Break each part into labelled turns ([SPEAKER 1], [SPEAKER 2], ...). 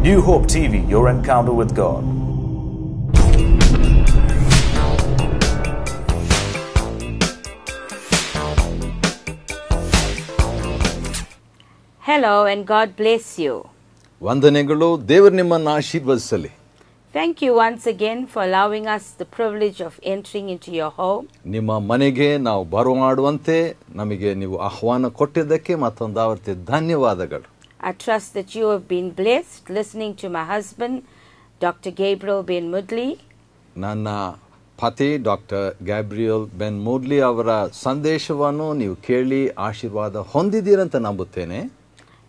[SPEAKER 1] New Hope TV, your encounter with God.
[SPEAKER 2] Hello and God bless you.
[SPEAKER 3] ವಂದನೆಗಳು. ದೇವರು ನಿಮ್ಮನ್ನು ಆಶೀರ್ವದಿಸಲಿ.
[SPEAKER 2] Thank you once again for allowing us the privilege of entering into your home.
[SPEAKER 3] ನಿಮ್ಮ ಮನೆಗೆ ನಾವು ಬರಮಾಡುವಂತೆ ನಮಗೆ ನೀವು ಆಹ್ವಾನ ಕೊಟ್ಟಿದ್ದಕ್ಕೆ ಮತ್ತೊಂದಾವರ್ತಿ ಧನ್ಯವಾದಗಳು.
[SPEAKER 2] I trust that you have been blessed listening to my husband, Dr. Gabriel Ben Mudli.
[SPEAKER 3] ನನ್ನ ಪತಿ ಡಾಕ್ಟರ್ ಗ್ಯಾಬ್ರಿಯಲ್ ಬೆನ್ ಮೂಡ್ಲಿ ಅವರ ಸಂದೇಶವನ್ನು ನೀವು ಕೇಳಿ ಆಶೀರ್ವಾದ ಹೊಂದಿದ್ದೀರಂತ ನಂಬುತ್ತೇನೆ.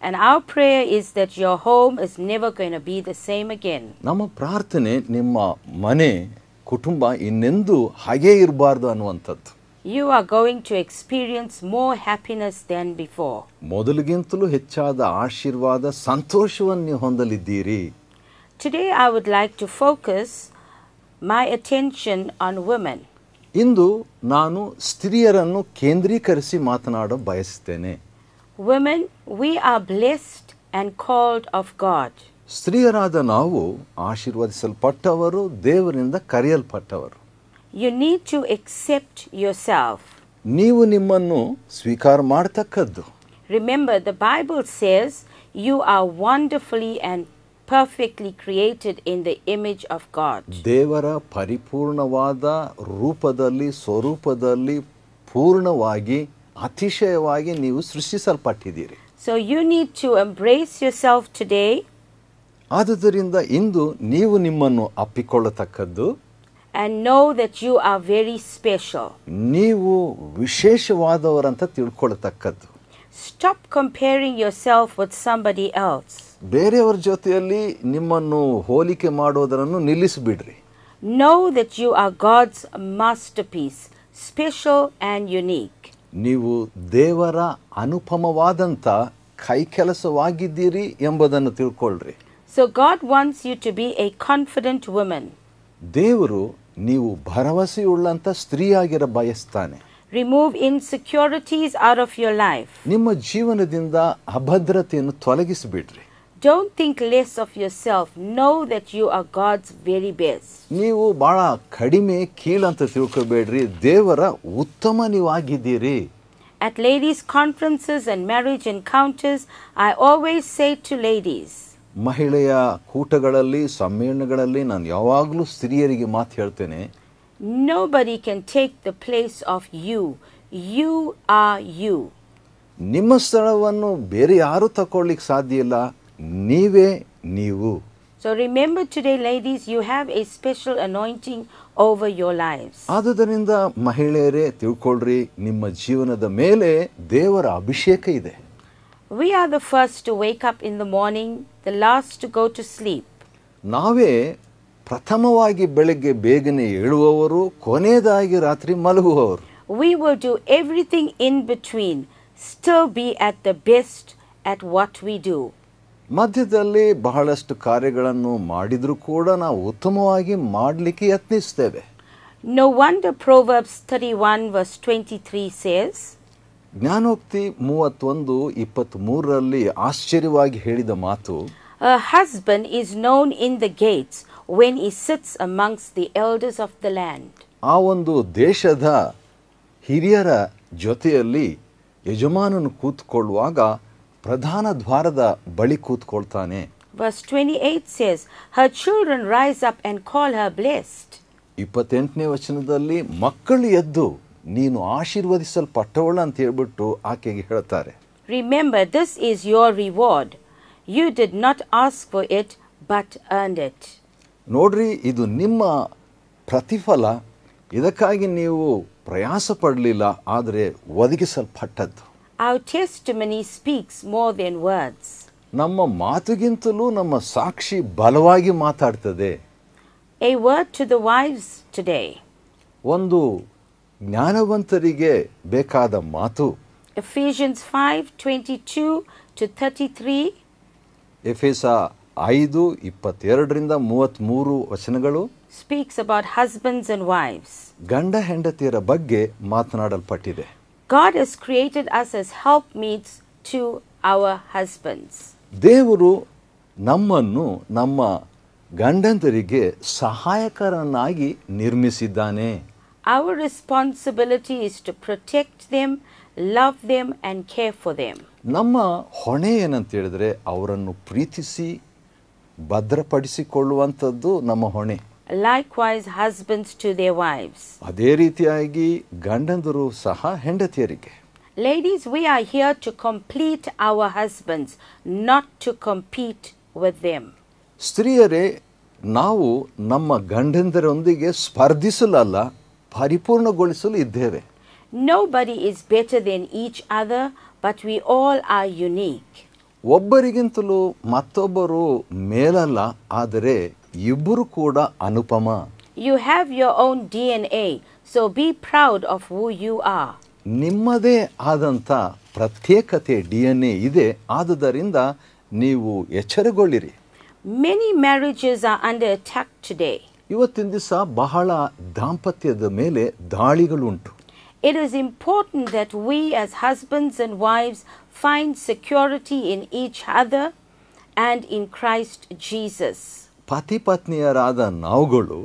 [SPEAKER 2] And our prayer is that your home is never going to be the same again.
[SPEAKER 3] ನಮ್ಮ ಪ್ರಾರ್ಥನೆ ನಿಮ್ಮ ಮನೆ ಕುಟುಂಬ ಇನ್ನೆಂದೂ ಹಾಗೇ ಇರಬಾರ್ದು ಅನ್ನುವಂಥದ್ದು.
[SPEAKER 2] You are going to experience more happiness than before.
[SPEAKER 3] ಮೊದಲಿಗಿಂತಲೂ ಹೆಚ್ಚಾದ ಆಶೀರ್ವಾದ ಸಂತೋಷವನ್ನು ನೀವು ಹೊಂದಲಿದ್ದೀರಿ.
[SPEAKER 2] Today I would like to focus my attention on women.
[SPEAKER 3] ಇಂದು ನಾನು ಸ್ತ್ರೀಯರನ್ನು ಕೇಂದ್ರೀಕರಿಸಿ ಮಾತನಾಡ ಬಯಸುತ್ತೇನೆ.
[SPEAKER 2] Women, we are blessed and called of God.
[SPEAKER 3] ಸ್ತ್ರೀಯರಾದ ನಾವು ಆಶೀರ್ವದಿಸಲ್ಪಟ್ಟವರು, ದೇವರಿಂದ ಕರೆಯಲ್ಪಟ್ಟವರು.
[SPEAKER 2] You need to accept yourself.
[SPEAKER 3] ನೀವು ನಿಮ್ಮನ್ನು ಸ್ವೀಕಾರ ಮಾಡತಕ್ಕದ್ದು.
[SPEAKER 2] Remember, the Bible says you are wonderfully and perfectly created in the image of God.
[SPEAKER 3] ದೇವರ ಪರಿಪೂರ್ಣವಾದ ರೂಪದಲ್ಲಿ, ಸ್ವರೂಪದಲ್ಲಿ ಪೂರ್ಣವಾಗಿ ಅತಿಶಯವಾಗಿ ನೀವು ಸೃಷ್ಟಿಸಲ್ಪಟ್ಟಿದ್ದೀರಿ.
[SPEAKER 2] So you need to embrace yourself today.
[SPEAKER 3] ಆದುದರಿಂದ ಇಂದು ನೀವು ನಿಮ್ಮನ್ನು ಅಪ್ಪಿಕೊಳ್ಳತಕ್ಕದ್ದು.
[SPEAKER 2] And know that you are very special.
[SPEAKER 3] ನೀವು ವಿಶೇಷವಾದವರಂತ ತಿಳ್ಕೊಳ್ಳತಕ್ಕದ್ದು.
[SPEAKER 2] Stop comparing yourself with somebody else.
[SPEAKER 3] ಬೇರೆಯವರ ಜೊತೆಯಲ್ಲಿ ನಿಮ್ಮನ್ನು ಹೋಲಿಕೆ ಮಾಡೋದನ್ನು ನಿಲ್ಲಿಸಿಬಿಡ್ರಿ.
[SPEAKER 2] Know that you are God's masterpiece, special and unique.
[SPEAKER 3] ನೀವು ದೇವರ ಅನುಪಮವಾದಂಥ ಕೈಕೆಲಸವಾಗಿದ್ದೀರಿ ಎಂಬುದನ್ನು ತಿಳ್ಕೊಳ್ರಿ.
[SPEAKER 2] So God wants you to be a confident woman.
[SPEAKER 3] ದೇವರು ನೀವು ಭರವಸೆಯುಳ್ಳಂಥ ಸ್ತ್ರೀಯಾಗಿರ ಬಯಸ್ತಾನೆ.
[SPEAKER 2] Remove insecurities out of your life.
[SPEAKER 3] ನಿಮ್ಮ ಜೀವನದಿಂದ ಅಭದ್ರತೆಯನ್ನು ತೊಲಗಿಸಿಬಿಡ್ರಿ.
[SPEAKER 2] Don't think less of yourself. Know that you are God's very best.
[SPEAKER 3] ನೀವು ಬಹಳ ಕಡಿಮೆ ಕೀಳಂತ ತಿಳ್ಕೊಬೇಡ್ರಿ. ದೇವರ ಉತ್ತಮ ನೀವಾಗಿದ್ದೀರಿ.
[SPEAKER 2] At ladies' conferences and marriage encounters, I always say to ladies,
[SPEAKER 3] ಮಹಿಳೆಯ ಕೂಟಗಳಲ್ಲಿ, ಸಮ್ಮೇಳನಗಳಲ್ಲಿ ನಾನು ಯಾವಾಗಲೂ ಸ್ತ್ರೀಯರಿಗೆ ಮಾತು ಹೇಳ್ತೇನೆ.
[SPEAKER 2] nobody can take the place of you. You are you.
[SPEAKER 3] ನಿಮ್ಮ ಸ್ಥಳವನ್ನು ಬೇರೆ ಯಾರೂ ತಗೊಳ್ಳಿಕ್ಕೆ ಸಾಧ್ಯ ಇಲ್ಲ. ನೀವೇ ನೀವು.
[SPEAKER 2] So remember today, ladies, you have a special anointing over your lives.
[SPEAKER 3] ಆದುದರಿಂದ ಮಹಿಳೆಯರೇ ತಿಳ್ಕೊಳ್ರಿ, ನಿಮ್ಮ ಜೀವನದ ಮೇಲೆ ದೇವರ ಅಭಿಷೇಕ ಇದೆ.
[SPEAKER 2] We are the first to wake up in the morning, the last to go to sleep.
[SPEAKER 3] ನಾವೇ ಪ್ರಥಮವಾಗಿ ಬೆಳಗ್ಗೆ ಬೇಗನೆ ಏಳುವವರು, ಕೊನೆಯದಾಗಿ ರಾತ್ರಿ ಮಲಗುವವರು.
[SPEAKER 2] We will do everything in between, still be at the best at what we do.
[SPEAKER 3] ಮಧ್ಯದಲ್ಲಿ ಬಹಳಷ್ಟು ಕಾರ್ಯಗಳನ್ನು ಮಾಡಿದರೂ ಕೂಡ ನಾವು ಉತ್ತಮವಾಗಿ ಮಾಡಲಿಕ್ಕೆ ಯತ್ನಿಸ್ತೇವೆ.
[SPEAKER 2] No wonder Proverbs 31 verse 23 says,
[SPEAKER 3] ಜ್ಞಾನೋಕ್ತಿ 31:23 ಆಶ್ಚರ್ಯವಾಗಿ ಹೇಳಿದ ಮಾತು,
[SPEAKER 2] a husband is known in the gates when he sits amongst the elders of the land.
[SPEAKER 3] ಆ ಒಂದು ದೇಶದ ಹಿರಿಯರ ಜೊತೆಯಲ್ಲಿ ಯಜಮಾನನು ಕೂತ್ಕೊಳ್ಳುವಾಗ ಪ್ರಧಾನ ದ್ವಾರದ ಬಳಿ ಕೂತ್ಕೊಳ್ತಾನೆ.
[SPEAKER 2] Verse 28 says, her children rise up and call her blessed.
[SPEAKER 3] 28ನೇ ವಚನದಲ್ಲಿ ಮಕ್ಕಳು ಎದ್ದು ನೀನು ಆಶೀರ್ವದಿಸಲ್ಪಟ್ಟವಳು ಅಂತ ಹೇಳ್ಬಿಟ್ಟು ಆಕೆಗೆ ಹೇಳ್ತಾರೆ.
[SPEAKER 2] Remember, this is your reward. You did not ask for it, but earned it.
[SPEAKER 3] ನೋಡ್ರಿ, ಇದು ನಿಮ್ಮ ಪ್ರತಿಫಲ. ಇದಕ್ಕಾಗಿ ನೀವು ಪ್ರಯಾಸ ಪಡಲಿಲ್ಲ, ಆದರೆ ಒದಗಿಸಲ್ಪಟ್ಟದ್ದು.
[SPEAKER 2] Our testimony speaks more than words.
[SPEAKER 3] ನಮ್ಮ ಮಾತುಗಿಂತಲೂ ನಮ್ಮ ಸಾಕ್ಷಿ ಬಲವಾಗಿ ಮಾತಾಡ್ತದೆ.
[SPEAKER 2] A word to the wives today.
[SPEAKER 3] ಒಂದು ಜ್ಞಾನವಂತರಿಗೆ ಬೇಕಾದ ಮಾತು.
[SPEAKER 2] Ephesians 5:22-33.
[SPEAKER 3] ಎಫೆಸ 5:22-33 ವಚನಗಳು
[SPEAKER 2] speaks about husbands and wives.
[SPEAKER 3] ಗಂಡ ಹೆಂಡತಿಯರ ಬಗ್ಗೆ ಮಾತನಾಡಲ್ಪಟ್ಟಿದೆ.
[SPEAKER 2] God has created us as helpmeets to our husbands.
[SPEAKER 3] ದೇವರು ನಮ್ಮನ್ನು ನಮ್ಮ ಗಂಡಂದರಿಗೆ ಸಹಾಯಕರನ್ನಾಗಿ ನಿರ್ಮಿಸಿದ್ದಾನೆ.
[SPEAKER 2] Our responsibility is to protect them, love them, and care for them.
[SPEAKER 3] ನಮ್ಮ ಹೊಣೆ ಏನಂತ ಹೇಳಿದ್ರೆ ಅವರನ್ನು ಪ್ರೀತಿಸಿ ಭದ್ರಪಡಿಸಿಕೊಳ್ಳುವಂಥದ್ದು ನಮ್ಮ ಹೊಣೆ.
[SPEAKER 2] Likewise, husbands to their wives.
[SPEAKER 3] ಅದೇ ರೀತಿಯಾಗಿ ಗಂಡಂದರು ಸಹ ಹೆಂಡತಿಯರಿಗೆ.
[SPEAKER 2] Ladies, we are here to complete our husbands, not to compete with them.
[SPEAKER 3] ಸ್ತ್ರೀಯರೇ, ನಾವು ನಮ್ಮ ಗಂಡಂದರೊಂದಿಗೆ ಸ್ಪರ್ಧಿಸಲಲ್ಲ, ಪರಿಪೂರ್ಣಗೊಳಿಸಲು ಇದ್ದೇವೆ.
[SPEAKER 2] Nobody is better than each other, but we all are unique.
[SPEAKER 3] ಒಬ್ಬರಿಗಿಂತಲೂ ಮತ್ತೊಬ್ಬರು ಮೇಲಲ್ಲ, ಆದರೆ ಇಬ್ಬರು ಕೂಡ ಅನುಪಮ.
[SPEAKER 2] You have your own DNA, so be proud of who you are.
[SPEAKER 3] ನಿಮ್ಮದೇ ಆದಂಥ ಪ್ರತ್ಯೇಕತೆ DNA ಇದೆ, ಆದುದರಿಂದ ನೀವು ಎಚ್ಚರಗೊಳ್ಳಿರಿ.
[SPEAKER 2] Many marriages are under attack today.
[SPEAKER 3] ಇವತ್ತಿನ ದಿವಸ ಬಹಳ ದಾಂಪತ್ಯದ ಮೇಲೆ ದಾಳಿಗಳುಂಟು.
[SPEAKER 2] It is important that we as husbands and wives find security in each other and in Christ Jesus.
[SPEAKER 3] ಪತಿ ಪತ್ನಿಯರಾದ ನಾವುಗಳು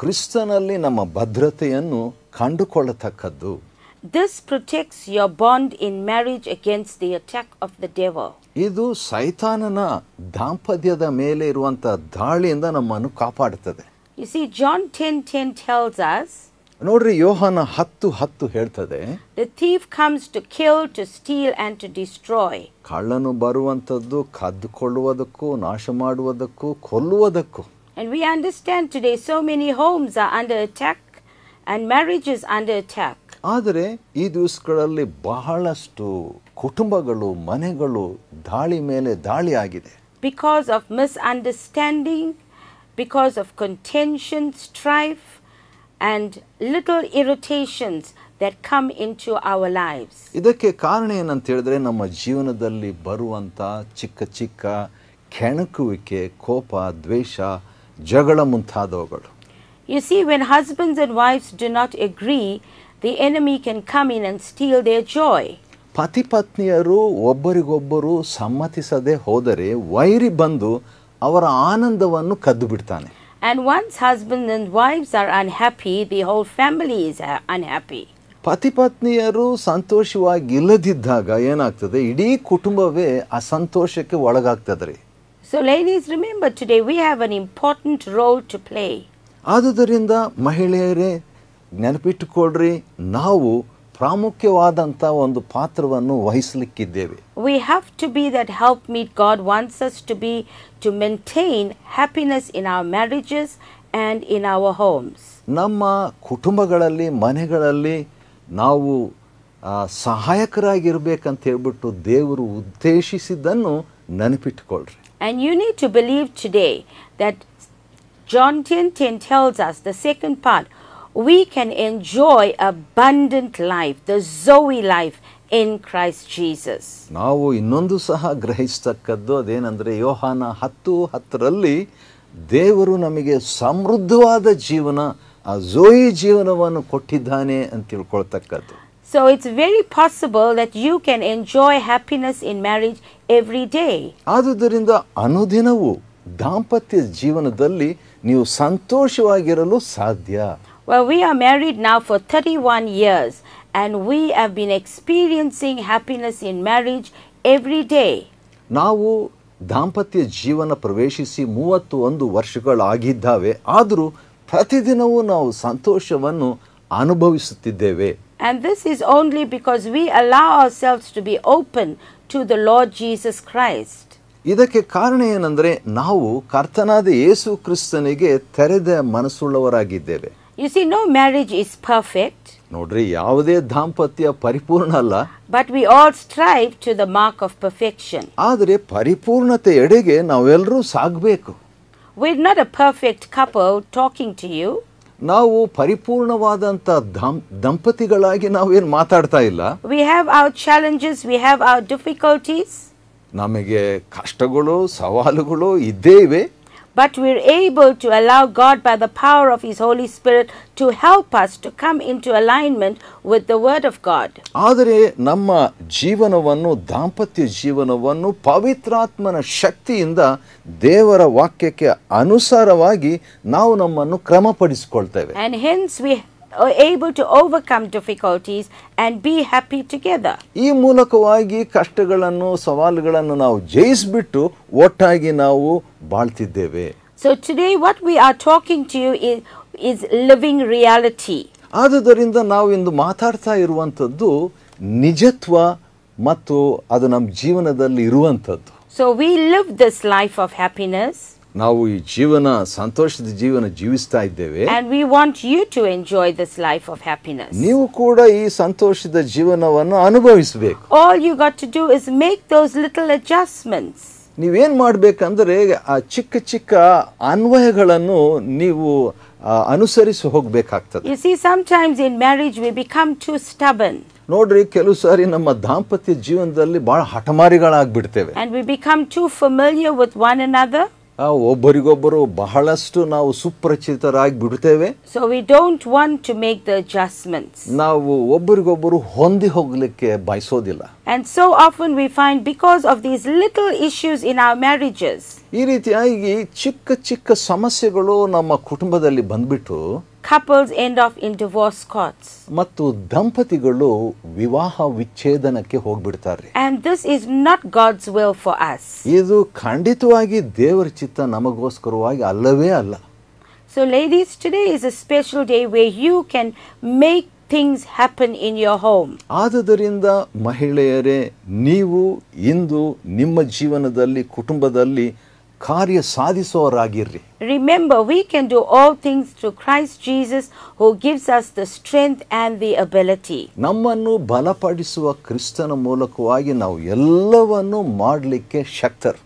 [SPEAKER 3] ಕ್ರಿಸ್ತನಲ್ಲಿ ನಮ್ಮ ಭದ್ರತೆಯನ್ನು ಕಂಡುಕೊಳ್ಳತಕ್ಕದ್ದು.
[SPEAKER 2] This protects your bond in marriage against the attack of the devil.
[SPEAKER 3] ಇದು ಸೈತಾನನ ದಾಂಪತ್ಯದ ಮೇಲೆ ಇರುವಂತ ದಾಳಿಯಿಂದ ನಮ್ಮನ್ನು ಕಾಪಾಡುತ್ತದೆ.
[SPEAKER 2] You see, John 10:10 tells us,
[SPEAKER 3] ನೋಡ್ರಿ, ಯೋಹಾನ 10:10 ಹೇಳ್ತದೆ,
[SPEAKER 2] the thief comes to kill, to steal and to destroy.
[SPEAKER 3] ಕಳ್ಳನು ಬರುವಂತದ್ದು ಕದ್ದುಕೊಳ್ಳುವುದಕ್ಕೂ, ನಾಶ ಮಾಡುವುದಕ್ಕೂ, ಕೊಲ್ಲುವುದಕ್ಕೂ.
[SPEAKER 2] And we understand today so many homes are under attack and marriages under attack.
[SPEAKER 3] ಆದರೆ ಈ ದಿವಸಗಳಲ್ಲಿ ಬಹಳಷ್ಟು ಕುಟುಂಬಗಳು, ಮನೆಗಳು ದಾಳಿ ಮೇಲೆ ದಾಳಿ ಆಗಿದೆ.
[SPEAKER 2] Because of misunderstanding, because of contention, strife, and little irritations that come into our lives.
[SPEAKER 3] ಇದಕ್ಕೆ ಕಾರಣ ಏನಂತ ಹೇಳಿದ್ರೆ, ನಮ್ಮ ಜೀವನದಲ್ಲಿ ಬರುವಂತ ಚಿಕ್ಕ ಚಿಕ್ಕ ಕೆಣಕುವಿಕೆ, ಕೋಪ, ದ್ವೇಷ, ಜಗಳ ಮುಂತಾದವುಗಳು.
[SPEAKER 2] You see, when husbands and wives do not agree, the enemy can come in and steal their joy.
[SPEAKER 3] ಪತಿ ಪತ್ನಿಯರು ಒಬ್ಬರಿಗೊಬ್ಬರು ಸಮ್ಮತಿಸದೆ ಹೋದರೆ ವೈರಿ ಬಂದು ಅವರ ಆನಂದವನ್ನು ಕದ್ದು ಬಿಡ್ತಾನೆ.
[SPEAKER 2] And once husbands and wives are unhappy, the whole family is unhappy.
[SPEAKER 3] ಪತಿ ಪತ್ನಿಯರು ಸಂತೋಷವಾಗಿ ಇಲ್ಲದಿದ್ದಾಗ ಏನಾಗ್ತದೆ, ಇಡೀ ಕುಟುಂಬವೇ ಅಸಂತೋಷಕ್ಕೆ ಒಳಗಾಗ್ತದ್ರಿ.
[SPEAKER 2] So ladies, remember today we have an important role to play.
[SPEAKER 3] ಆದುದರಿಂದ ಮಹಿಳೆಯರೇ ನೆನಪಿಟ್ಟುಕೊಳ್ಳ್ರಿ, ನಾವು ಪ್ರಾಮುಖ್ಯವಾದಂಥ ಒಂದು ಪಾತ್ರವನ್ನು ವಹಿಸಲಿಕ್ಕಿದ್ದೇವೆ.
[SPEAKER 2] We have to be that helpmeet God wants us to be, to maintain happiness in our marriages and in our homes.
[SPEAKER 3] ನಮ್ಮ ಕುಟುಂಬಗಳಲ್ಲಿ, ಮನೆಗಳಲ್ಲಿ ನಾವು ಸಹಾಯಕರಾಗಿರ್ಬೇಕಂತ ಹೇಳ್ಬಿಟ್ಟು ದೇವರು ಉದ್ದೇಶಿಸಿದ್ದನ್ನು ನೆನಪಿಟ್ಟುಕೊಳ್ಳ್ರಿ.
[SPEAKER 2] And you need to believe today that John 10:10 tells us, the second part, we can enjoy abundant life, the Zoe life in Christ Jesus.
[SPEAKER 3] ನಾವು ಇನ್ನೊಂದು ಸಹ ಗ್ರಹಿಸತಕ್ಕದ್ದು ಅದೇನೆಂದರೆ, ಯೋಹಾನ 10:10ರಲ್ಲಿ ದೇವರು ನಮಗೆ ಸಮೃದ್ಧವಾದ ಜೀವನ, ಆ ಝೋಯಿ ಜೀವನವನ್ನು ಕೊಟ್ಟಿದ್ದಾನೆ ಅಂತ ತಿಳ್ಕೊಳ್ತಕ್ಕದ್ದು.
[SPEAKER 2] So it's very possible that you can enjoy happiness in marriage every day.
[SPEAKER 3] ಆದುದರಿಂದ ಅನುದಿನವೂ ದಾಂಪತ್ಯ ಜೀವನದಲ್ಲಿ ನೀವು ಸಂತೋಷವಾಗಿರಲು ಸಾಧ್ಯ.
[SPEAKER 2] Well, we are married now for 31 years and we have been experiencing happiness in marriage every day.
[SPEAKER 3] ನಾವು ದಾಂಪತ್ಯ ಜೀವನ ಪ್ರವೇಶಿಸಿ 31 ವರ್ಷಗಳಾಗಿದ್ದಾವೆ, ಆದರೂ ಪ್ರತಿದಿನವೂ ನಾವು ಸಂತೋಷವನ್ನು ಅನುಭವಿಸುತ್ತಿದ್ದೇವೆ.
[SPEAKER 2] And this is only because we allow ourselves to be open to the Lord Jesus Christ.
[SPEAKER 3] ಇದಕ್ಕೆ ಕಾರಣ ಏನಂದ್ರೆ, ನಾವು ಕರ್ತನಾದ ಯೇಸು ಕ್ರಿಸ್ತನಿಗೆ ತೆರೆದ ಮನಸ್ಸುಳ್ಳವರಾಗಿದ್ದೇವೆ.
[SPEAKER 2] You see, no marriage is perfect.
[SPEAKER 3] ನೋಡ್ರಿ, ಯಾವುದೇ ದಾಂಪತ್ಯ ಪರಿಪೂರ್ಣ ಅಲ್ಲ,
[SPEAKER 2] but we all strive to the mark of perfection.
[SPEAKER 3] ಆದರೆ ಪರಿಪೂರ್ಣತೆ ಎಡೆಗೆ ನಾವೆಲ್ಲರೂ ಸಾಗಬೇಕು.
[SPEAKER 2] We're not a perfect couple talking to you.
[SPEAKER 3] ನಾವು ಪರಿಪೂರ್ಣವಾದಂತ ದಂಪತಿಗಳಾಗಿ ನಾವೇನು ಮಾತಾಡ್ತಾ ಇಲ್ಲ.
[SPEAKER 2] We have our challenges, we have our difficulties.
[SPEAKER 3] ನಮಗೆ ಕಷ್ಟಗಳು, ಸವಾಲುಗಳು ಇದ್ದೇ ಇವೆ.
[SPEAKER 2] but we're able to allow God by the power of His Holy Spirit to help us to come into alignment with the Word of God.
[SPEAKER 3] ಆದರೆ ನಮ್ಮ ಜೀವನವನ್ನು, ದಾಂಪತ್ಯ ಜೀವನವನ್ನು ಪವಿತ್ರಾತ್ಮನ ಶಕ್ತಿಯಿಂದ ದೇವರ ವಾಕ್ಯಕ್ಕೆ ಅನುಸಾರವಾಗಿ ನಾವು ನಮ್ಮನ್ನು ಕ್ರಮಪಡಿಸಿಕೊಳ್ತೇವೆ.
[SPEAKER 2] And hence we are able to overcome difficulties and be happy together.
[SPEAKER 3] ಈ ಮೂಲಕವಾಗಿ ಕಷ್ಟಗಳನ್ನು, ಸವಾಲುಗಳನ್ನು ನಾವು ಜಯಿಸಿಬಿಟ್ಟು ಒಟ್ಟಾಗಿ ನಾವು ಬಾಳ್ತಿದ್ದೇವೆ.
[SPEAKER 2] So today what we are talking to you is living reality.
[SPEAKER 3] ಆದುದರಿಂದ ನಾವು ಇಂದು ಮಾತಾಡ್ತಾ ಇರುವಂಥದ್ದು ನಿಜತ್ವ ಮತ್ತು ಅದು ನಮ್ಮ ಜೀವನದಲ್ಲಿ ಇರುವಂಥದ್ದು.
[SPEAKER 2] So we live this life of happiness.
[SPEAKER 3] ನಾವು ಈ ಜೀವನ, ಸಂತೋಷದ ಜೀವನ ಜೀವಿಸ್ತಾ ಇದ್ದೇವೆ.
[SPEAKER 2] And we want you to enjoy this life of happiness.
[SPEAKER 3] ನೀವು ಕೂಡ ಈ ಸಂತೋಷದ ಜೀವನವನ್ನು ಅನುಭವಿಸಬೇಕು.
[SPEAKER 2] All you got to do is make those little adjustments.
[SPEAKER 3] ನೀವೇನ್ ಮಾಡ್ಬೇಕಂದ್ರೆ ಆ ಚಿಕ್ಕ ಚಿಕ್ಕ ಅನ್ವಯಗಳನ್ನು ನೀವು ಅನುಸರಿಸಿ ಹೋಗ್ಬೇಕಾಗ್ತದೆ.
[SPEAKER 2] You see, sometimes in marriage we become too stubborn.
[SPEAKER 3] ನೋಡ್ರಿ, ಕೆಲವು ಸಾರಿ ನಮ್ಮ ದಾಂಪತ್ಯ ಜೀವನದಲ್ಲಿ ಬಹಳ ಹಠಮಾರಿಗಳಾಗ್ಬಿಡ್ತೇವೆ.
[SPEAKER 2] And we become too familiar with one another.
[SPEAKER 3] ಒಬ್ಬರಿಗೊಬ್ಬರು ಬಹಳಷ್ಟು ನಾವು ಸುಪರಿಚಿತರಾಗಿ ಬಿಡ್ತೇವೆ.
[SPEAKER 2] So we don't want to make the adjustments.
[SPEAKER 3] ನಾವು ಒಬ್ಬರಿಗೊಬ್ಬರು ಹೊಂದಿ ಹೋಗ್ಲಿಕ್ಕೆ ಬಯಸೋದಿಲ್ಲ.
[SPEAKER 2] And so often we find, because of these little issues in our marriages,
[SPEAKER 3] ಈ ರೀತಿಯಾಗಿ ಚಿಕ್ಕ ಚಿಕ್ಕ ಸಮಸ್ಯೆಗಳು ನಮ್ಮ ಕುಟುಂಬದಲ್ಲಿ ಬಂದ್ಬಿಟ್ಟು
[SPEAKER 2] couples end up in divorce courts.
[SPEAKER 3] ಮತ್ತು ದಂಪತಿಗಳು ವಿವಾಹ ವಿಚ್ಛೇದನಕ್ಕೆ ಹೋಗ್ಬಿಡ್ತಾರೆ.
[SPEAKER 2] And this is not God's will for us.
[SPEAKER 3] ಇದು ಖಂಡಿತವಾಗಿ ದೇವರ ಚಿತ್ತ ನಮಗೋಸ್ಕರವಾಗಿ ಅಲ್ಲವೇ ಅಲ್ಲ.
[SPEAKER 2] So ladies, today is a special day where you can make things happen in your home.
[SPEAKER 3] ಆದುದರಿಂದ ಮಹಿಳೆಯರೇ, ನೀವು ಇಂದು ನಿಮ್ಮ ಜೀವನದಲ್ಲಿ, ಕುಟುಂಬದಲ್ಲಿ ಕಾರ್ಯ ಸಾಧಿಸುವವರಾಗಿರ್ರಿ.
[SPEAKER 2] Remember, we can do all things through Christ Jesus, who gives us the strength and the ability.
[SPEAKER 3] ನಮ್ಮನ್ನು ಬಲಪಡಿಸುವ ಕ್ರಿಸ್ತನ ಮೂಲಕವಾಗಿ ನಾವು ಎಲ್ಲವನ್ನು ಮಾಡಲಿಕ್ಕೆ ಶಕ್ತರು.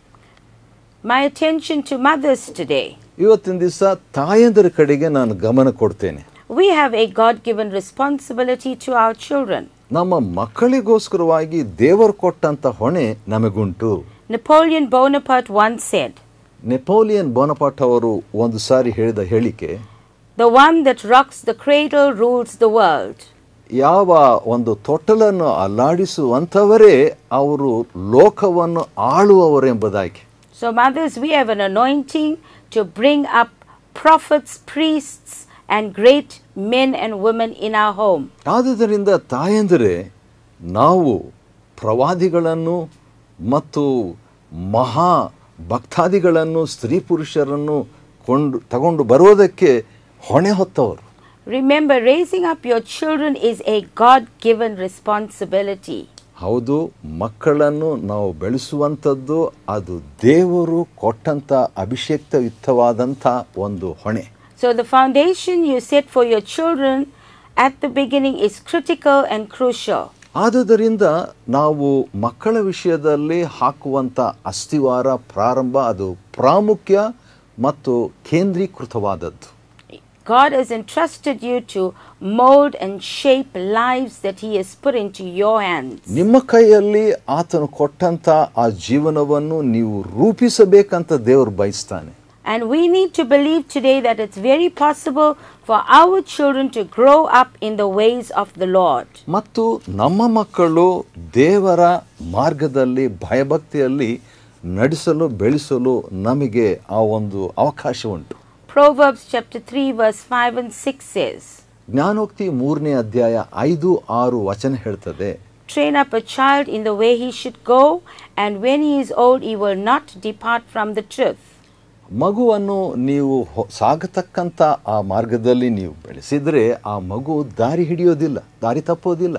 [SPEAKER 2] My attention to mothers today.
[SPEAKER 3] ಇವತ್ತಿನ ದಿವಸ ತಾಯಂದಿರ ಕಡೆಗೆ ನಾನು ಗಮನ ಕೊಡ್ತೇನೆ.
[SPEAKER 2] We have a God-given responsibility to our children.
[SPEAKER 3] ನಮ್ಮ ಮಕ್ಕಳಿಗೋಸ್ಕರವಾಗಿ ದೇವರು ಕೊಟ್ಟಂತ ಹೊಣೆ ನಮಗುಂಟು.
[SPEAKER 2] Napoleon Bonaparte once said,
[SPEAKER 3] Napoleon Bonaparte ಅವರು ಒಂದು ಸಾರಿ ಹೇಳಿದ ಹೇಳಿಕೆ,
[SPEAKER 2] "The one that rocks the cradle rules the world."
[SPEAKER 3] ಯಾವ ಒಂದು ತೊಟ್ಟಲನ್ನು ಅಲ್ಲಾಡಿಸುವಂಥವರೇ ಅವರು ಲೋಕವನ್ನು ಆಳುವವರೆಂಬುದಾಗಿ.
[SPEAKER 2] So mothers, we have an anointing to bring up prophets, priests and great men and women in our home.
[SPEAKER 3] ಆದುದರಿಂದ ತಾಯಂದಿರೇ, ನಾವು ಪ್ರವಾದಿಗಳನ್ನು ಮತ್ತು ಮಹಾ ಭಕ್ತಾದಿಗಳನ್ನು, ಸ್ತ್ರೀ ಪುರುಷರನ್ನು ತಗೊಂಡು ಬರೋದಕ್ಕೆ ಹೊಣೆ ಹೊತ್ತವರು.
[SPEAKER 2] Remember, raising up your children is a God-given responsibility.
[SPEAKER 3] ಹೌದು, ಮಕ್ಕಳನ್ನು ನಾವು ಬೆಳೆಸುವಂಥದ್ದು ಅದು ದೇವರು ಕೊಟ್ಟಂತ ಅಭಿಷೇಕ್ತಯುಕ್ತವಾದಂಥ ಒಂದು ಹೊಣೆ.
[SPEAKER 2] So the foundation you set for your children at the beginning is critical and crucial.
[SPEAKER 3] ಆದುದರಿಂದ ನಾವು ಮಕ್ಕಳ ವಿಷಯದಲ್ಲಿ ಹಾಕುವಂತ ಅಸ್ತಿವಾರ, ಪ್ರಾರಂಭ ಅದು ಪ್ರಾಮುಖ್ಯ ಮತ್ತು ಕೇಂದ್ರೀಕೃತವಾದದ್ದು.
[SPEAKER 2] God has entrusted you to mold and shape lives that He has put into your hands.
[SPEAKER 3] ನಿಮ್ಮ ಕೈಯಲ್ಲಿ ಆತನು ಕೊಟ್ಟಂತ ಆ ಜೀವನವನ್ನು ನೀವು ರೂಪಿಸಬೇಕಂತ ದೇವರು ಬಯಸ್ತಾನೆ.
[SPEAKER 2] And we need to believe today that it's very possible for our children to grow up in the ways of the Lord.
[SPEAKER 3] ಮತ್ತು ನಮ್ಮ ಮಕ್ಕಳು ದೇವರ ಮಾರ್ಗದಲ್ಲಿ, ಭಯಭಕ್ತಿಯಲ್ಲಿ ನಡೆಸಲು, ಬೆಳೆಸಲು ನಮಗೆ ಆ ಒಂದು ಅವಕಾಶ ಉಂಟು.
[SPEAKER 2] Proverbs chapter 3 verse 5 and 6 says,
[SPEAKER 3] ಜ್ಞಾನೋಕ್ತಿ 3ನೇ ಅಧ್ಯಾಯ 5-6 ವಚನ ಹೇಳ್ತದೆ,
[SPEAKER 2] "Train up a child in the way he should go, and when he is old he will not depart from the truth."
[SPEAKER 3] ಮಗುವನ್ನು ನೀವು ಸಾಗತಕ್ಕಂಥ ಆ ಮಾರ್ಗದಲ್ಲಿ ನೀವು ಬೆಳೆಸಿದ್ರೆ ಆ ಮಗು ದಾರಿ ಹಿಡಿಯೋದಿಲ್ಲ, ದಾರಿ ತಪ್ಪೋದಿಲ್ಲ.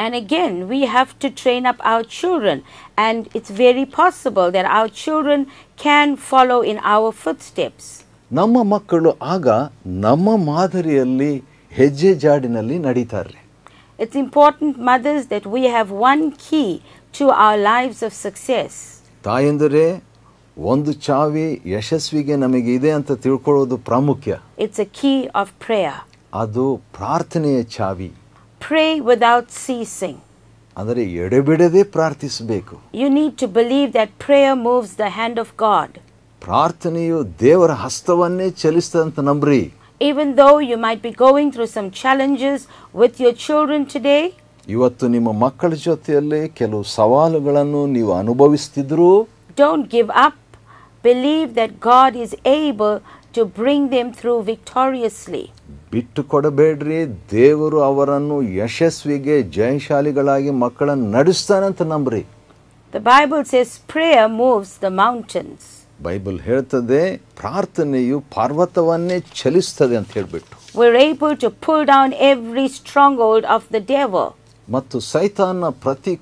[SPEAKER 2] And again, we have to train up our children, and it's very possible that our children can follow in our footsteps.
[SPEAKER 3] ನಮ್ಮ ಮಕ್ಕಳು ಆಗ ನಮ್ಮ ಮಾದರಿಯಲ್ಲಿ ಹೆಜ್ಜೆ ಜಾಡಿನಲ್ಲಿ ನಡೀತಾರೆ.
[SPEAKER 2] It's important, mothers, that we have one key to our lives of success.
[SPEAKER 3] ತಾಯಂದಿರೇ, ಒಂದು ಚಾವಿ ಯಶಸ್ವಿಗೆ ನಮಗೆ ಇದೆ ಅಂತ ತಿಳ್ಕೊಳ್ಳೋದು ಪ್ರಾಮುಖ್ಯ.
[SPEAKER 2] It's a key of prayer.
[SPEAKER 3] ಅದು ಪ್ರಾರ್ಥನೆಯ ಚಾವಿ.
[SPEAKER 2] Pray without ceasing.
[SPEAKER 3] ಅಂದರೆ ಎಡೆಬಿಡದೆ ಪ್ರಾರ್ಥಿಸಬೇಕು.
[SPEAKER 2] You need to believe that prayer moves the hand of God.
[SPEAKER 3] ಪ್ರಾರ್ಥನೆಯು ದೇವರ ಹಸ್ತವನ್ನೇ ಚಲಿಸ್ತದಂತ ನಂಬ್ರಿ.
[SPEAKER 2] Even though you might be going through some challenges with your children today,
[SPEAKER 3] ಇವತ್ತು ನಿಮ್ಮ ಮಕ್ಕಳ ಜೊತೆಯಲ್ಲಿ ಕೆಲವು ಸವಾಲುಗಳನ್ನು ನೀವು ಅನುಭವಿಸ್ತಿದ್ರು,
[SPEAKER 2] don't give up. Believe that God is able to bring them through victoriously.
[SPEAKER 3] ಬಿಟ್ಟು ಕೊಡಬೇಡ್ರಿ. ದೇವರು ಅವರನ್ನು ಯಶಸ್ವಿಗೆ ಜಯಶಾಲಿಗಳಾಗಿ ಮಕ್ಕಳನ್ನು ನಡೆಸ್ತಾನಂತ ನಂಬ್ರಿ.
[SPEAKER 2] The Bible says prayer moves the mountains.
[SPEAKER 3] Bible ಹೇಳ್ತದೆ ಪ್ರಾರ್ಥನೆಯು ಪರ್ವತವನ್ನೇ ಚಲಿಸ್ತದೆ ಅಂತ ಹೇಳ್ಬಿಟ್ಟು.
[SPEAKER 2] We're able to pull down every stronghold of the devil.
[SPEAKER 3] ಮತ್ತು ಸೈತಾನ ಪ್ರತಿ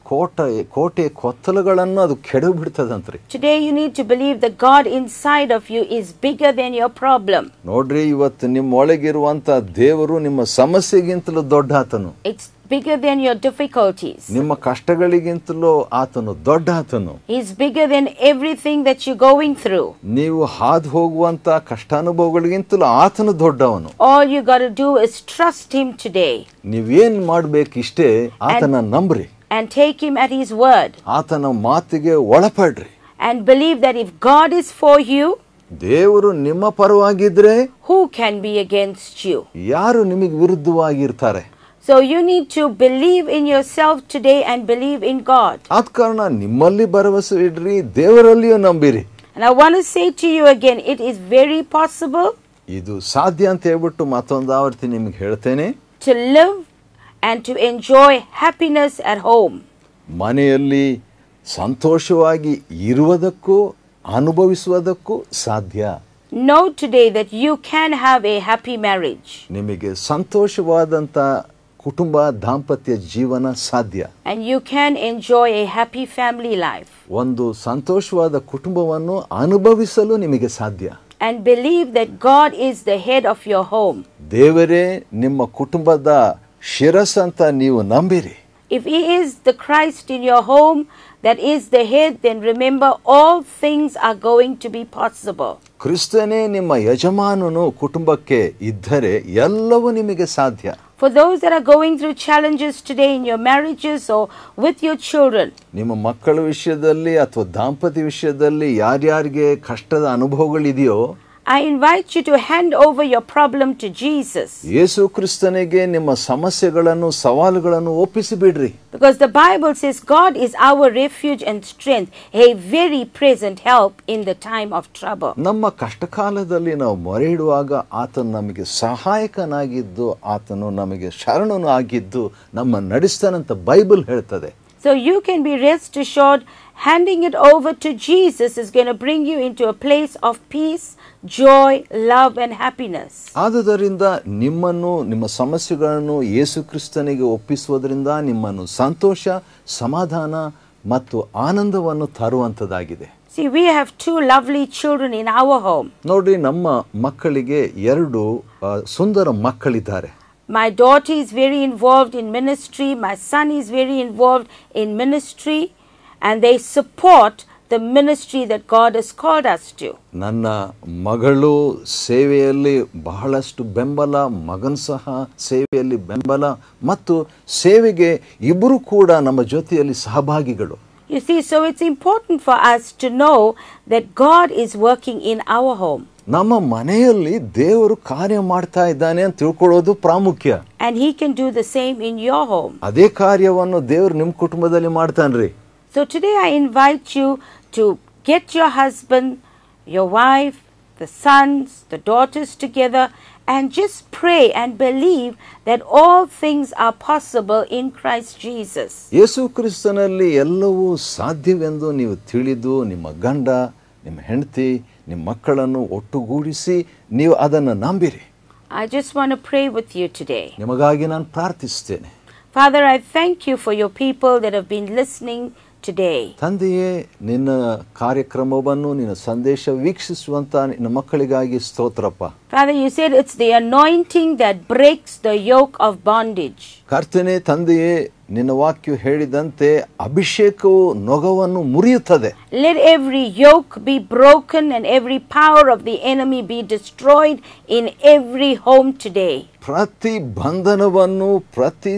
[SPEAKER 3] ಕೋಟೆ ಕೊತ್ತಲುಗಳನ್ನು ಅದು ಕೆಡವಿ ಬಿಡ್ತದಂತ್ರಿ.
[SPEAKER 2] Today you need to believe that God inside of you is bigger than your problem.
[SPEAKER 3] ನೋಡ್ರಿ, ಇವತ್ತು ನಿಮ್ಮ ಒಳಗಿರುವಂತ ದೇವರು ನಿಮ್ಮ ಸಮಸ್ಯೆಗಿಂತಲೂ ದೊಡ್ಡ ಆತನು.
[SPEAKER 2] It's bigger than your difficulties.
[SPEAKER 3] ನಿಮ್ಮ ಕಷ್ಟಗಳಿಗಿಂತಲೂ ಆತನು ದೊಡ್ಡ ಆತನು.
[SPEAKER 2] He's bigger than everything that you're going through.
[SPEAKER 3] ನೀವು ಹಾದು ಹೋಗುವಂತ ಕಷ್ಟಾನುಭವಗಳಿಗಿಂತಲೂ ಆತನು ದೊಡ್ಡವನು.
[SPEAKER 2] All you got to do is trust him today.
[SPEAKER 3] ನೀವೇನ್ ಮಾಡ್ಬೇಕಿಷ್ಟೇ ಆತನ ನಂಬ್ರಿ.
[SPEAKER 2] And take him at his word.
[SPEAKER 3] ಆತನ ಮಾತಿಗೆ ಒಳಪಡ್ರಿ.
[SPEAKER 2] And believe that if God is for you,
[SPEAKER 3] ದೇವರು ನಿಮ್ಮ ಪರವಾಗಿದ್ರೆ
[SPEAKER 2] who can be against you?
[SPEAKER 3] ಯಾರು ನಿಮಗೆ ವಿರುದ್ಧವಾಗಿರ್ತಾರೆ?
[SPEAKER 2] So you need to believe in yourself today and believe in God.
[SPEAKER 3] ಆದ ಕಾರಣ ನಿಮ್ಮಲ್ಲಿ ಭರವಸೆ ಇಡ್ರಿ, ದೇವರಲ್ಲಿಯೂ ನಂಬಿರಿ.
[SPEAKER 2] And I want to say to you again, it is very possible
[SPEAKER 3] ಇದು ಸಾಧ್ಯ ಅಂತ ಹೇಳ್ಬಿಟ್ಟು ಮತ್ತೊಂದು ಆವರ್ತಿ ನಿಮಗೆ ಹೇಳ್ತೇನೆ.
[SPEAKER 2] to live and to enjoy happiness at home.
[SPEAKER 3] ಮನೆಯಲ್ಲಿ ಸಂತೋಷವಾಗಿ ಇರುವುದಕ್ಕೂ ಅನುಭವಿಸುವುದಕ್ಕೂ ಸಾಧ್ಯ.
[SPEAKER 2] Know today that you can have a happy marriage.
[SPEAKER 3] ನಿಮಗೆ ಸಂತೋಷವಾದಂತ ಕುಟುಂಬ ದಾಂಪತ್ಯ ಜೀವನ ಸಾಧ್ಯ.
[SPEAKER 2] And you can enjoy a happy family life.
[SPEAKER 3] ಒಂದು ಸಂತೋಷವಾದ ಕುಟುಂಬವನ್ನು ಅನುಭವಿಸಲು ನಿಮಗೆ ಸಾಧ್ಯ.
[SPEAKER 2] And believe that God is the head of your home.
[SPEAKER 3] ದೇವರೇ ನಿಮ್ಮ ಕುಟುಂಬದ ಶಿರಸ್ ಅಂತ ನೀವು ನಂಬಿರಿ.
[SPEAKER 2] If he is the Christ in your home, that is the head, then remember all things are going to be possible.
[SPEAKER 3] ಕ್ರಿಸ್ತನೇ ನಿಮ್ಮ ಯಜಮಾನನು ಕುಟುಂಬಕ್ಕೆ ಇದ್ದರೆ ಎಲ್ಲವೂ ನಿಮಗೆ ಸಾಧ್ಯ.
[SPEAKER 2] For those that are going through challenges today in your marriages or with your children,
[SPEAKER 3] ನಿಮ್ಮ ಮಕ್ಕಳ ವಿಷಯದಲ್ಲಿ ಅಥವಾ ದಾಂಪತ್ಯ ವಿಷಯದಲ್ಲಿ ಯಾರ್ಯಾರಿಗೆ ಕಷ್ಟದ ಅನುಭವಗಳಿದೆಯೋ,
[SPEAKER 2] I invite you to hand over your problem to Jesus.
[SPEAKER 3] ಯೇಸು ಕ್ರಿಸ್ತನಿಗೆ ನಿಮ್ಮ ಸಮಸ್ಯೆಗಳನ್ನು ಸವಾಲುಗಳನ್ನು ಒಪ್ಪಿಸಿಬಿಡ್ರಿ.
[SPEAKER 2] Because the Bible says God is our refuge and strength, a very present help in the time of trouble.
[SPEAKER 3] ನಮ್ಮ ಕಷ್ಟಕಾಲದಲ್ಲಿ ನಾವು ಮೊರೆ ಇಡುವಾಗ ಆತನು ನಮಗೆ ಸಹಾಯಕನಾಗಿದ್ದು, ಆತನು ನಮಗೆ ಶರಣನು ಆಗಿದ್ದು ನಮ್ಮ ನಡೆಸ್ತಾನಂತ ಬೈಬಲ್ ಹೇಳ್ತದೆ.
[SPEAKER 2] So you can be rest assured, handing it over to Jesus is going to bring you into a place of peace, joy, love and happiness.
[SPEAKER 3] ಆದುದರಿಂದ ನಿಮ್ಮನ್ನು ನಿಮ್ಮ ಸಮಸ್ಯೆಗಳನ್ನು ಯೇಸು ಕ್ರಿಸ್ತನಿಗೆ ಒಪ್ಪಿಸುವುದರಿಂದ ನಿಮ್ಮನ್ನು ಸಂತೋಷ, ಸಮಾಧಾನ ಮತ್ತು ಆನಂದವನ್ನು ತರುವಂತದಾಗಿದೆ.
[SPEAKER 2] See, we have two lovely children in our home.
[SPEAKER 3] ನೋಡಿ, ನಮ್ಮ ಮಕ್ಕಳಿಗೆ ಎರಡು ಸುಂದರ ಮಕ್ಕಳಿದ್ದಾರೆ.
[SPEAKER 2] My daughter is very involved in ministry. My son is very involved in ministry. And they support the ministry that God has called us to.
[SPEAKER 3] ನನ್ನ ಮಗಳು ಸೇವೆಯಲ್ಲಿ ಬಹಳಷ್ಟು ಬೆಂಬಲ, ಮಗನ್ ಸಹ ಸೇವೆಯಲ್ಲಿ ಬೆಂಬಲ ಮತ್ತು ಸೇವೆಗೆ ಇಬ್ಬರು ಕೂಡ ನಮ್ಮ ಜೊತೆಯಲ್ಲಿ ಸಹಭಾಗಿಗಳು.
[SPEAKER 2] You see, so it's important for us to know that God is working in our home.
[SPEAKER 3] ನಮ್ಮ ಮನೆಯಲ್ಲಿ ದೇವರು ಕಾರ್ಯ ಮಾಡ್ತಾ ಇದ್ದಾನೆ ಅಂತ ತಿಳ್ಕೊಳ್ಳೋದು ಪ್ರಾಮುಖ್ಯ.
[SPEAKER 2] And he can do the same in your home.
[SPEAKER 3] ಅದೇ ಕಾರ್ಯವನ್ನು ದೇವರು ನಿಮ್ಮ ಕುಟುಂಬದಲ್ಲಿ ಮಾಡ್ತಾನ್ರಿ.
[SPEAKER 2] So today I invite you to get your husband, your wife, the sons, the daughters together and just pray and believe that all things are possible in Christ Jesus.
[SPEAKER 3] ಯೇಸು ಕ್ರಿಸ್ತನಲ್ಲಿ ಎಲ್ಲವೂ ಸಾಧ್ಯವೆಂದು ನೀವು ತಿಳಿದು ನಿಮ್ಮ ಗಂಡ, ನಿಮ್ಮ ಹೆಂಡತಿ, ನಿಮ್ಮ ಮಕ್ಕಳನ್ನು ಒಟ್ಟುಗೂಡಿಸಿ ನೀವು ಅದನ್ನು ನಂಬಿರಿ.
[SPEAKER 2] I just want to pray with you today.
[SPEAKER 3] ನಿಮಗಾಗಿ ನಾನು ಪ್ರಾರ್ಥಿಸ್ತೇನೆ.
[SPEAKER 2] Father, I thank you for your people that have been listening today.
[SPEAKER 3] ತಂದೆಯೇ, ನಿನ್ನ ಕಾರ್ಯಕ್ರಮವನ್ನು ನಿನ್ನ ಸಂದೇಶ ವೀಕ್ಷಿಸುವಂತ ನಿನ್ನ ಮಕ್ಕಳಿಗಾಗಿ ಸ್ತೋತ್ರಪ್ಪ.
[SPEAKER 2] Father, you said it's the anointing that breaks the yoke of bondage.
[SPEAKER 3] ಕರ್ತನೇ, ತಂದೆಯೇ, ನಿನ್ನ ವಾಕ್ಯ ಹೇಳಿದಂತೆ ಅಭಿಷೇಕವು ನೊಗವನ್ನು ಮುರಿಯುತ್ತದೆ.
[SPEAKER 2] Let every yoke be broken and every power of the enemy be destroyed in every home today.
[SPEAKER 3] ಪ್ರತಿ ಬಂಧನವನ್ನು, ಪ್ರತಿ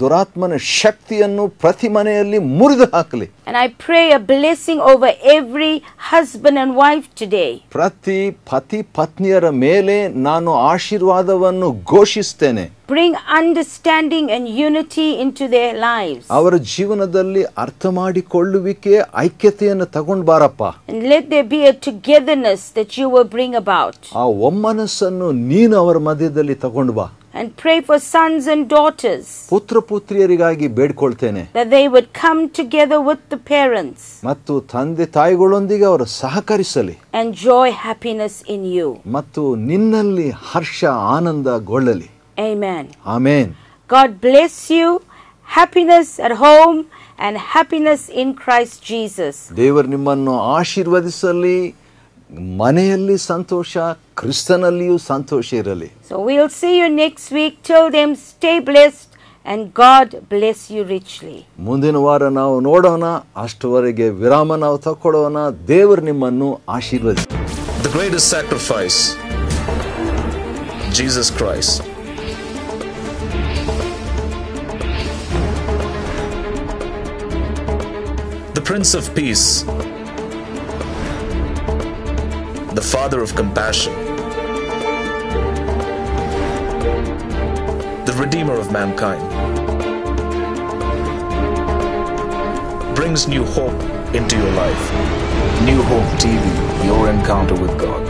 [SPEAKER 3] ದುರಾತ್ಮನ ಶಕ್ತಿಯನ್ನು ಪ್ರತಿ ಮನೆಯಲ್ಲಿ ಮುರಿದು ಹಾಕಲಿ.
[SPEAKER 2] And I pray a blessing over every husband and wife today.
[SPEAKER 3] ಪ್ರತಿ ಪತಿ ಪತ್ನಿಯರ ಮೇಲೆ ನಾನು ಆಶೀರ್ವಾದವನ್ನು ಘೋಷಿಸ್ತೇನೆ.
[SPEAKER 2] Bring understanding and unity into their lives.
[SPEAKER 3] ಅವರ ಜೀವನದಲ್ಲಿ ಅರ್ಥ ಮಾಡಿಕೊಳ್ಳುವಿಕೆ ಐಕ್ಯತೆಯನ್ನು ತಗೊಂಡು ಬಾರಪ್ಪ.
[SPEAKER 2] And let there be a togetherness that you will bring about.
[SPEAKER 3] ಆ ಒಮ್ಮನಸ್ಸನ್ನು ನೀನು ಅವರ ಮಧ್ಯದಲ್ಲಿ ತಗೊಂಡು ಬಾ.
[SPEAKER 2] And pray for sons and daughters.
[SPEAKER 3] ಪುತ್ರ ಪುತ್ರಿಯರಿಗಾಗಿ ಬೇಡ್ಕೊಳ್ತೇನೆ.
[SPEAKER 2] That they would come together with the parents.
[SPEAKER 3] ಮತ್ತು ತಂದೆ ತಾಯಿಗಳೊಂದಿಗೆ ಅವರು ಸಹಕರಿಸಲಿ.
[SPEAKER 2] Enjoy happiness in you.
[SPEAKER 3] ಮತ್ತು ನಿನ್ನಲ್ಲಿ ಹರ್ಷ ಆನಂದಗೊಳ್ಳಲಿ.
[SPEAKER 2] Amen.
[SPEAKER 3] Amen.
[SPEAKER 2] God bless you. Happiness at home and happiness in Christ Jesus.
[SPEAKER 3] ದೇವರು ನಿಮ್ಮನ್ನು ಆಶೀರ್ವದಿಸಲಿ. ಮನೆಯಲ್ಲಿ ಸಂತೋಷ, ಕ್ರಿಸ್ತನಲ್ಲಿಯೂ ಸಂತೋಷ ಇರಲಿ.
[SPEAKER 2] So we'll see you next week. Till then, stay blessed and God bless you richly.
[SPEAKER 3] ಮುಂದಿನ ವಾರ ನಾವು ನೋಡೋಣ. ಅಷ್ಟುವರೆಗೆ ವಿರಾಮ ನಾವು ತಕೊಳ್ಳೋಣ. ದೇವರು ನಿಮ್ಮನ್ನು ಆಶೀರ್ವದಿಸಲಿ.
[SPEAKER 1] The greatest sacrifice, Jesus Christ. The Prince of Peace, the Father of Compassion, the Redeemer of mankind, brings new hope into your life. New Hope TV, your encounter with God.